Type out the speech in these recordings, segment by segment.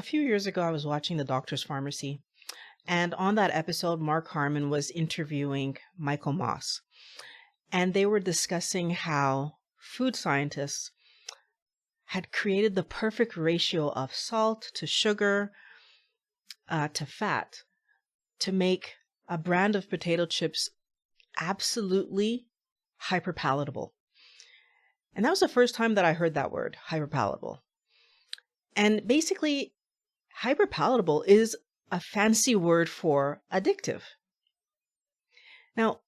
few years ago, I was watching The Doctor's Pharmacy, and on that episode, Mark Harmon was interviewing Michael Moss, and they were discussing how food scientists had created the perfect ratio of salt to sugar to fat to make a brand of potato chips absolutely hyperpalatable. And that was the first time that I heard that word, hyperpalatable. And basically, hyperpalatable is a fancy word for addictive. Now,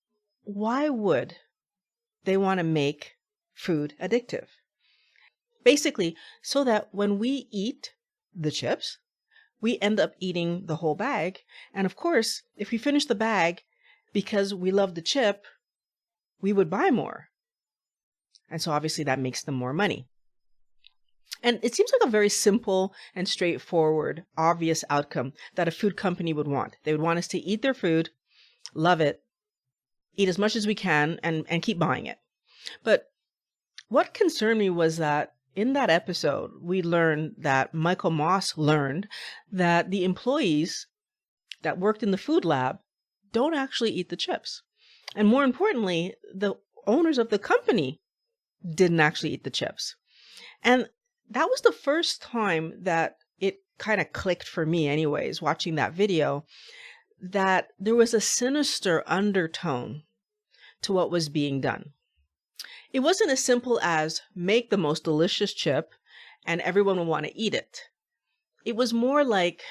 why would they want to make food addictive? Basically, so that when we eat the chips, we end up eating the whole bag. And of course, if we finish the bag because we love the chip, we would buy more. And so obviously that makes them more money. And it seems like a very simple and straightforward, obvious outcome that a food company would want. They would want us to eat their food, love it, eat as much as we can, and keep buying it. But what concerned me was that in that episode, we learned that Michael Moss learned that the employees that worked in the food lab don't actually eat the chips. And more importantly, the owners of the company didn't actually eat the chips. And that was the first time that it kind of clicked for me anyways, watching that video, that there was a sinister undertone to what was being done. It wasn't as simple as make the most delicious chip and everyone will want to eat it. It was more like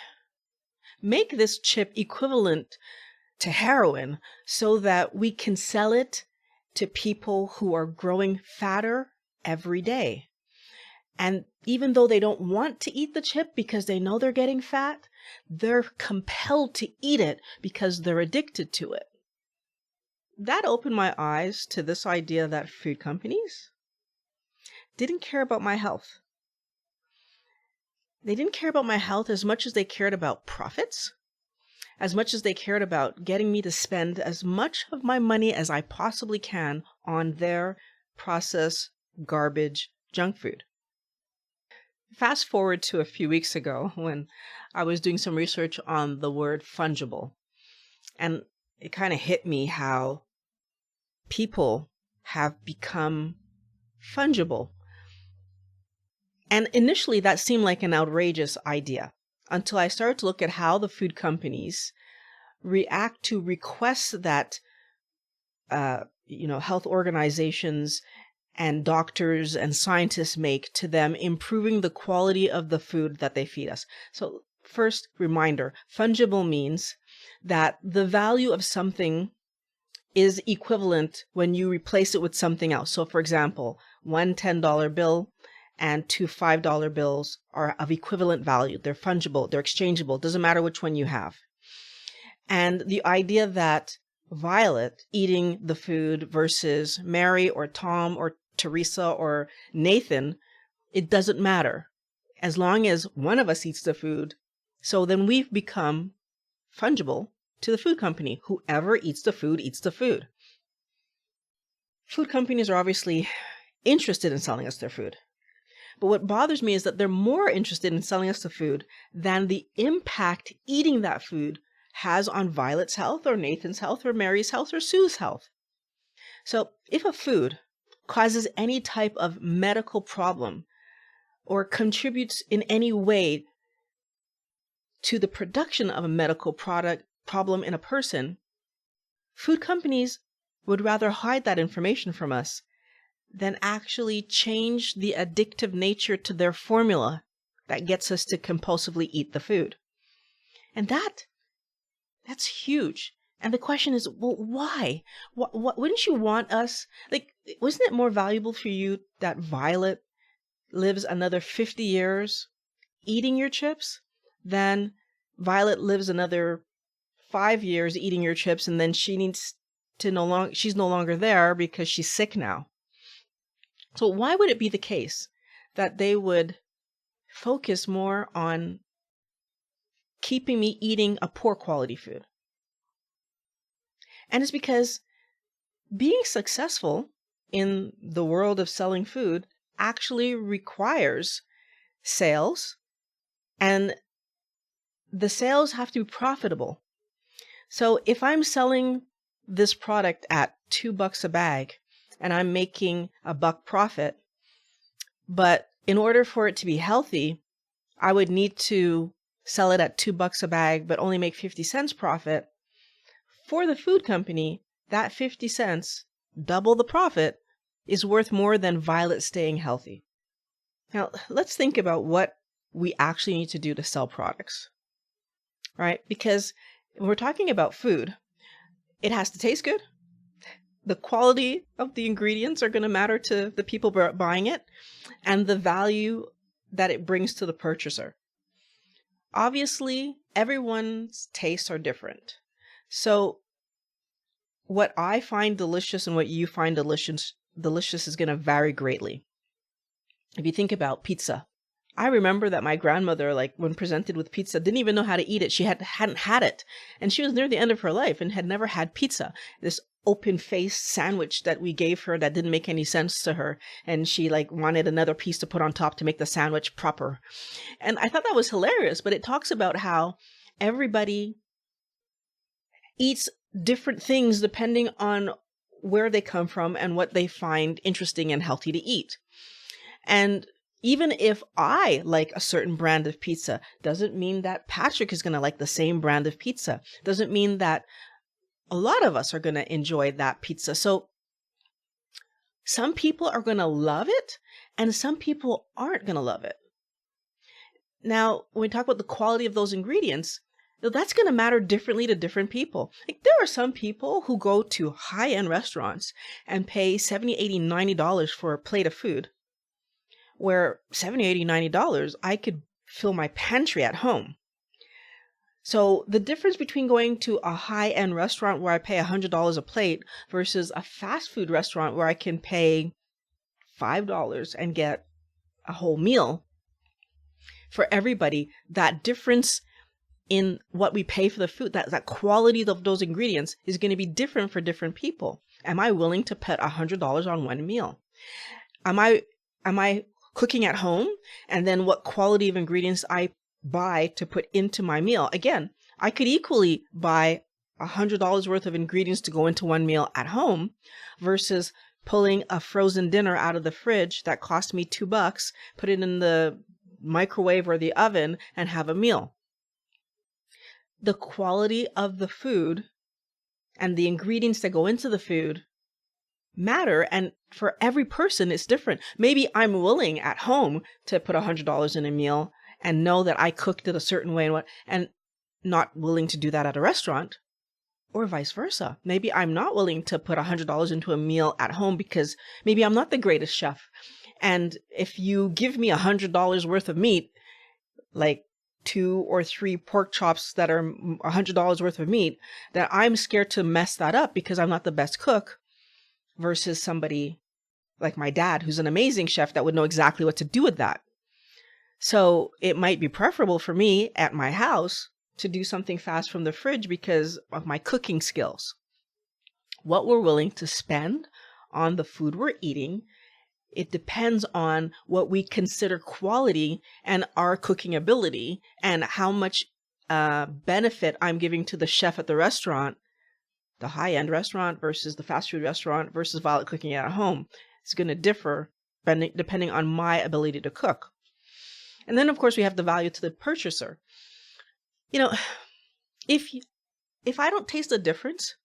make this chip equivalent to heroin so that we can sell it to people who are growing fatter every day. And even though they don't want to eat the chip because they know they're getting fat, they're compelled to eat it because they're addicted to it. That opened my eyes to this idea that food companies didn't care about my health. They didn't care about my health as much as they cared about profits, as much as they cared about getting me to spend as much of my money as I possibly can on their processed garbage junk food. Fast forward to a few weeks ago when I was doing some research on the word fungible, and it kind of hit me how people have become fungible. And initially that seemed like an outrageous idea until I started to look at how the food companies react to requests that health organizations and doctors and scientists make to them, improving the quality of the food that they feed us. So first reminder, fungible means that the value of something is equivalent when you replace it with something else. So for example, one $10 bill and two $5 bills are of equivalent value. They're fungible, they're exchangeable, doesn't matter which one you have. And the idea that Violet eating the food versus Mary or Tom or Teresa or Nathan, it doesn't matter as long as one of us eats the food. So then we've become fungible to the food company. Whoever eats the food eats the food. Food companies are obviously interested in selling us their food. But what bothers me is that they're more interested in selling us the food than the impact eating that food has on Violet's health or Nathan's health or Mary's health or Sue's health. So if a food causes any type of medical problem or contributes in any way to the production of a medical problem in a person, food companies would rather hide that information from us than actually change the addictive nature to their formula that gets us to compulsively eat the food. And that's huge. And the question is, well, why? Wouldn't you want us, wasn't it more valuable for you that Violet lives another 50 years eating your chips than Violet lives another 5 years eating your chips and then she's no longer there because she's sick now? So why would it be the case that they would focus more on keeping me eating a poor quality food? And it's because being successful in the world of selling food actually requires sales and the sales have to be profitable. So if I'm selling this product at $2 a bag and I'm making $1 profit, but in order for it to be healthy, I would need to sell it at $2 a bag, but only make 50 cents profit. For the food company, that 50 cents, double the profit, is worth more than Violet staying healthy. Now, let's think about what we actually need to do to sell products, right? Because when we're talking about food, it has to taste good. The quality of the ingredients are going to matter to the people buying it, and the value that it brings to the purchaser. Obviously, everyone's tastes are different. So what I find delicious and what you find delicious is going to vary greatly. If you think about pizza, I remember that my grandmother, like when presented with pizza, didn't even know how to eat it. She hadn't had it. And she was near the end of her life and had never had pizza. This open-faced sandwich that we gave her that didn't make any sense to her. And she like wanted another piece to put on top to make the sandwich proper. And I thought that was hilarious, but it talks about how everybody eats different things depending on where they come from and what they find interesting and healthy to eat. And even if I like a certain brand of pizza, doesn't mean that Patrick is going to like the same brand of pizza. Doesn't mean that a lot of us are going to enjoy that pizza. So some people are going to love it and some people aren't going to love it. Now, when we talk about the quality of those ingredients, that's going to matter differently to different people. Like there are some people who go to high-end restaurants and pay $70, $80, $90 for a plate of food, where $70, $80, $90, I could fill my pantry at home. So the difference between going to a high-end restaurant where I pay $100 a plate versus a fast food restaurant where I can pay $5 and get a whole meal, for everybody, that difference in what we pay for the food, that quality of those ingredients is going to be different for different people. Am I willing to put $100 on one meal? Am I cooking at home? And then what quality of ingredients I buy to put into my meal? Again, I could equally buy $100 worth of ingredients to go into one meal at home versus pulling a frozen dinner out of the fridge that cost me $2, put it in the microwave or the oven and have a meal. The quality of the food and the ingredients that go into the food matter, and for every person it's different. Maybe I'm willing at home to put $100 in a meal and know that I cooked it a certain way and not willing to do that at a restaurant, or vice versa. Maybe I'm not willing to put $100 into a meal at home because maybe I'm not the greatest chef. And if you give me $100 worth of meat, like 2 or 3 pork chops that are $100 worth of meat, that I'm scared to mess that up because I'm not the best cook, versus somebody like my dad, who's an amazing chef that would know exactly what to do with that. So it might be preferable for me at my house to do something fast from the fridge because of my cooking skills. What we're willing to spend on the food we're eating, it depends on what we consider quality and our cooking ability and how much benefit I'm giving to the chef at the restaurant, the high-end restaurant versus the fast food restaurant versus Violet cooking at home. It's going to differ depending on my ability to cook. And then, of course, we have the value to the purchaser. You know, if I don't taste a difference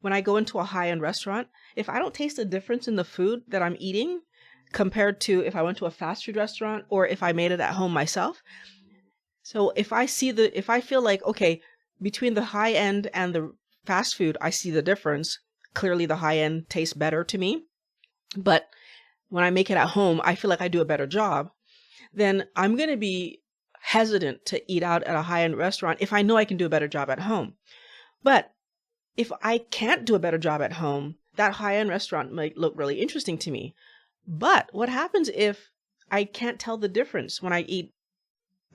when I go into a high-end restaurant, if I don't taste a difference in the food that I'm eating compared to if I went to a fast food restaurant or if I made it at home myself. So if I feel like, okay, between the high end and the fast food, I see the difference. Clearly the high end tastes better to me. But when I make it at home, I feel like I do a better job. Then I'm going to be hesitant to eat out at a high end restaurant if I know I can do a better job at home. But if I can't do a better job at home, that high end restaurant might look really interesting to me. But what happens if I can't tell the difference when I eat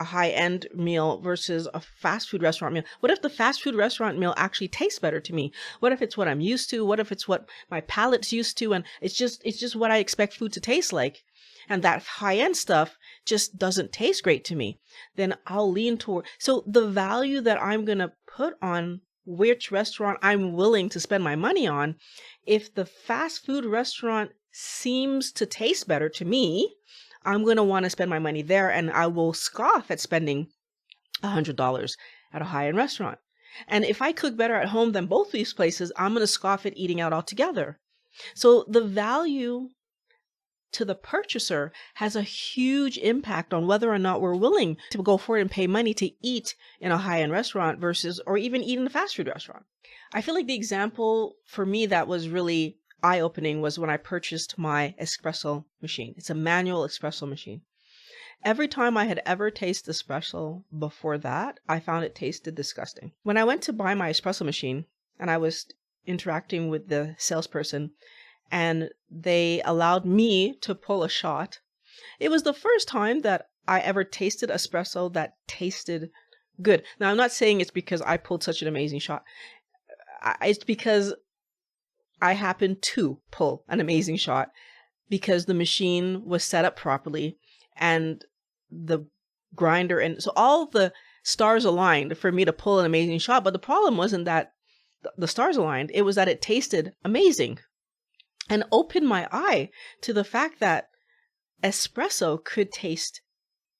a high-end meal versus a fast food restaurant meal? What if the fast food restaurant meal actually tastes better to me? What if it's what I'm used to? What if it's what my palate's used to and it's just what I expect food to taste like? and that high-end stuff just doesn't taste great to me, then I'll lean toward. So the value that I'm going to put on which restaurant I'm willing to spend my money on, if the fast food restaurant seems to taste better to me, I'm going to want to spend my money there, and I will scoff at spending $100 at a high-end restaurant. And if I cook better at home than both these places, I'm going to scoff at eating out altogether. So the value to the purchaser has a huge impact on whether or not we're willing to go forward and pay money to eat in a high-end restaurant versus, or even eat in a fast food restaurant. I feel like the example for me that was really eye-opening was when I purchased my espresso machine. It's a manual espresso machine. Every time I had ever tasted espresso before that, I found it tasted disgusting. When I went to buy my espresso machine and I was interacting with the salesperson and they allowed me to pull a shot, it was the first time that I ever tasted espresso that tasted good. Now, I'm not saying it's because I pulled such an amazing shot. It's because I happened to pull an amazing shot because the machine was set up properly and the grinder, and so all the stars aligned for me to pull an amazing shot. But the problem wasn't that the stars aligned, it was that it tasted amazing and opened my eye to the fact that espresso could taste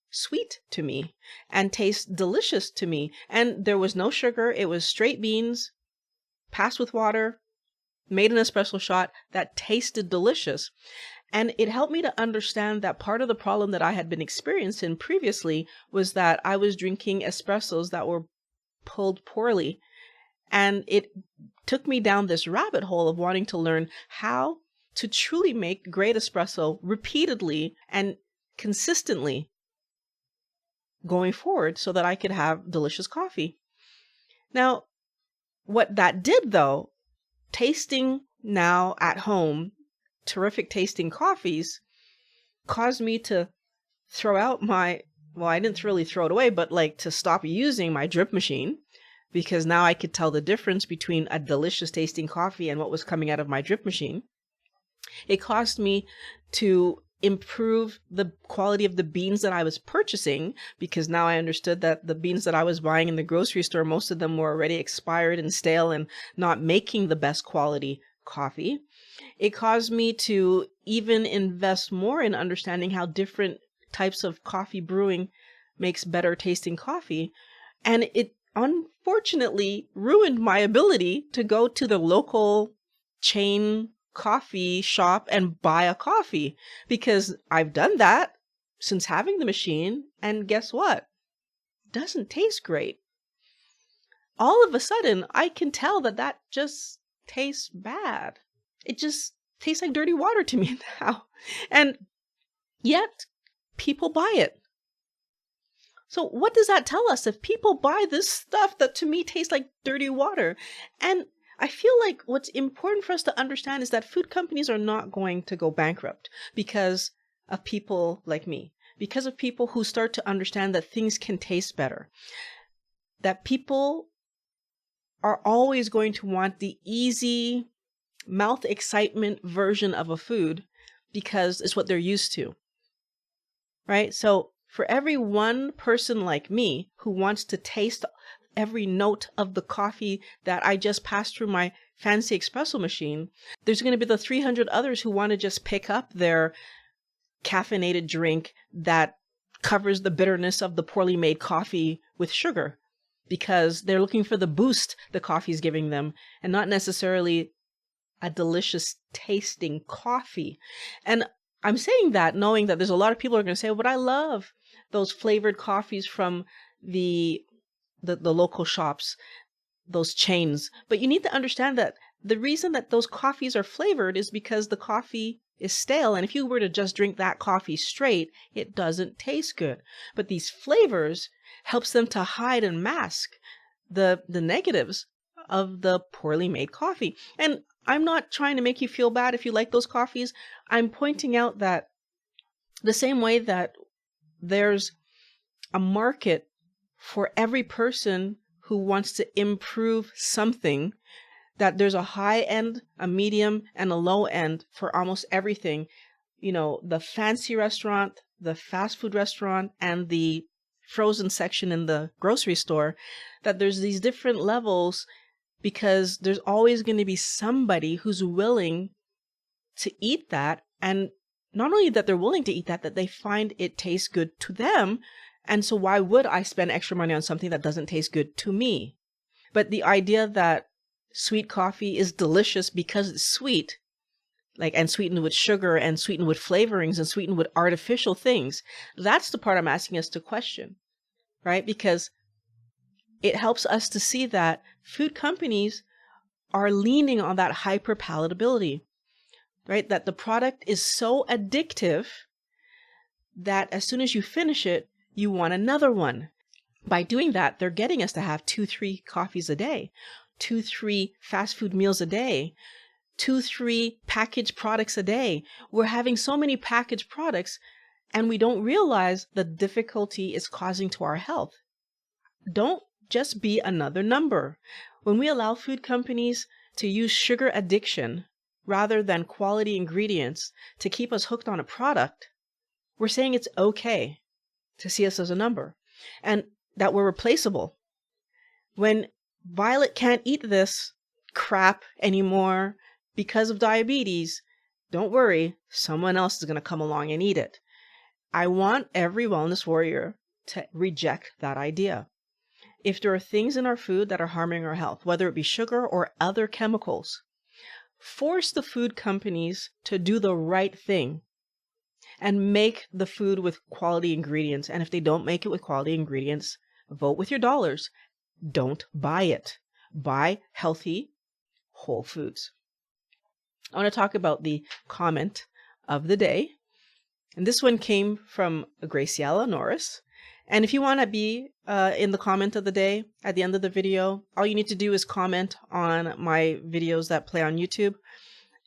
sweet to me and taste delicious to me. And there was no sugar. It was straight beans, passed with water, made an espresso shot that tasted delicious. And it helped me to understand that part of the problem that I had been experiencing previously was that I was drinking espressos that were pulled poorly. And it took me down this rabbit hole of wanting to learn how to truly make great espresso repeatedly and consistently going forward so that I could have delicious coffee. Now, what that did though, tasting now at home terrific tasting coffees caused me to throw out I didn't really throw it away, but like to stop using my drip machine, because now I could tell the difference between a delicious tasting coffee and what was coming out of my drip machine. It caused me to improve the quality of the beans that I was purchasing, because now I understood that the beans that I was buying in the grocery store, most of them were already expired and stale and not making the best quality coffee. It caused me to even invest more in understanding how different types of coffee brewing makes better tasting coffee. And it unfortunately ruined my ability to go to the local chain coffee shop and buy a coffee, because I've done that since having the machine. And guess what? It doesn't taste great. All of a sudden, I can tell that just tastes bad. It just tastes like dirty water to me now. And yet people buy it. So what does that tell us if people buy this stuff that to me tastes like dirty water? And I feel like what's important for us to understand is that food companies are not going to go bankrupt because of people like me, because of people who start to understand that things can taste better, that people are always going to want the easy mouth excitement version of a food because it's what they're used to, right? So for every one person like me who wants to taste every note of the coffee that I just passed through my fancy espresso machine, there's going to be the 300 others who want to just pick up their caffeinated drink that covers the bitterness of the poorly made coffee with sugar, because they're looking for the boost the coffee is giving them and not necessarily a delicious tasting coffee. And I'm saying that knowing that there's a lot of people who are going to say, but I love those flavored coffees from the local shops, those chains. But you need to understand that the reason that those coffees are flavored is because the coffee is stale. And if you were to just drink that coffee straight, it doesn't taste good. But these flavors helps them to hide and mask the negatives of the poorly made coffee. And I'm not trying to make you feel bad if you like those coffees. I'm pointing out that the same way that there's a market for every person who wants to improve something, that there's a high end, a medium, and a low end for almost everything. the fancy restaurant, the fast food restaurant, and the frozen section in the grocery store, that there's these different levels because there's always going to be somebody who's willing to eat that. And not only that they're willing to eat that, that they find it tastes good to them. And so why would I spend extra money on something that doesn't taste good to me? But the idea that sweet coffee is delicious because it's sweet, and sweetened with sugar and sweetened with flavorings and sweetened with artificial things, that's the part I'm asking us to question, right? Because it helps us to see that food companies are leaning on that hyper palatability, right? That the product is so addictive that as soon as you finish it, you want another one. By doing that, they're getting us to have 2-3 coffees a day, 2-3 fast food meals a day, 2-3 packaged products a day. We're having so many packaged products and we don't realize the difficulty it's causing to our health. Don't just be another number. When we allow food companies to use sugar addiction rather than quality ingredients to keep us hooked on a product, we're saying it's okay to see us as a number and that we're replaceable. When Violet can't eat this crap anymore because of diabetes, don't worry, someone else is going to come along and eat it. I want every wellness warrior to reject that idea. If there are things in our food that are harming our health, whether it be sugar or other chemicals, force the food companies to do the right thing and make the food with quality ingredients. And if they don't make it with quality ingredients, vote with your dollars. Don't buy it. Buy healthy, whole foods. I want to talk about the comment of the day. And this one came from Graciela Norris. And if you want to be in the comment of the day at the end of the video, all you need to do is comment on my videos that play on YouTube.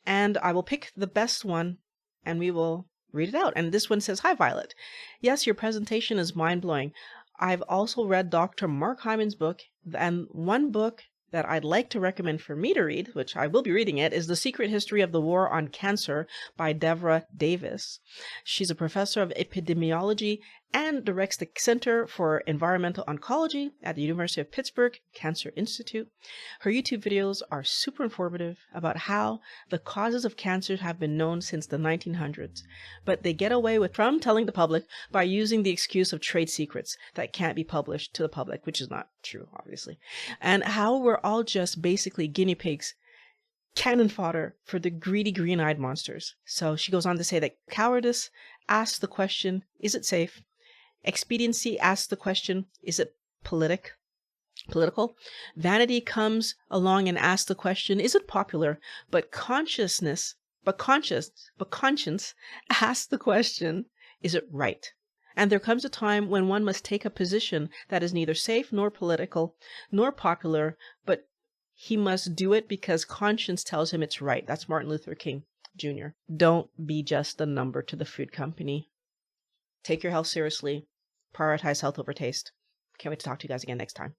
And I will pick the best one and we will read it out. And this one says, "Hi, Violet. Yes, your presentation is mind-blowing. I've also read Dr. Mark Hyman's book, and one book that I'd like to recommend for me to read, which I will be reading it, is The Secret History of the War on Cancer by Deborah Davis. She's a professor of epidemiology and directs the Center for Environmental Oncology at the University of Pittsburgh Cancer Institute. Her YouTube videos are super informative about how the causes of cancer have been known since the 1900s, but they get away from telling the public by using the excuse of trade secrets that can't be published to the public, which is not true, obviously, and how we're all just basically guinea pigs, cannon fodder for the greedy green-eyed monsters." So she goes on to say that cowardice asks the question, is it safe? Expediency asks the question, is it political? Vanity comes along and asks the question, is it popular? But conscience asks the question, is it right? And there comes a time when one must take a position that is neither safe nor political nor popular, but he must do it because conscience tells him it's right. That's Martin Luther King Jr. Don't be just a number to the food company. Take your health seriously. Prioritize health over taste. Can't wait to talk to you guys again next time.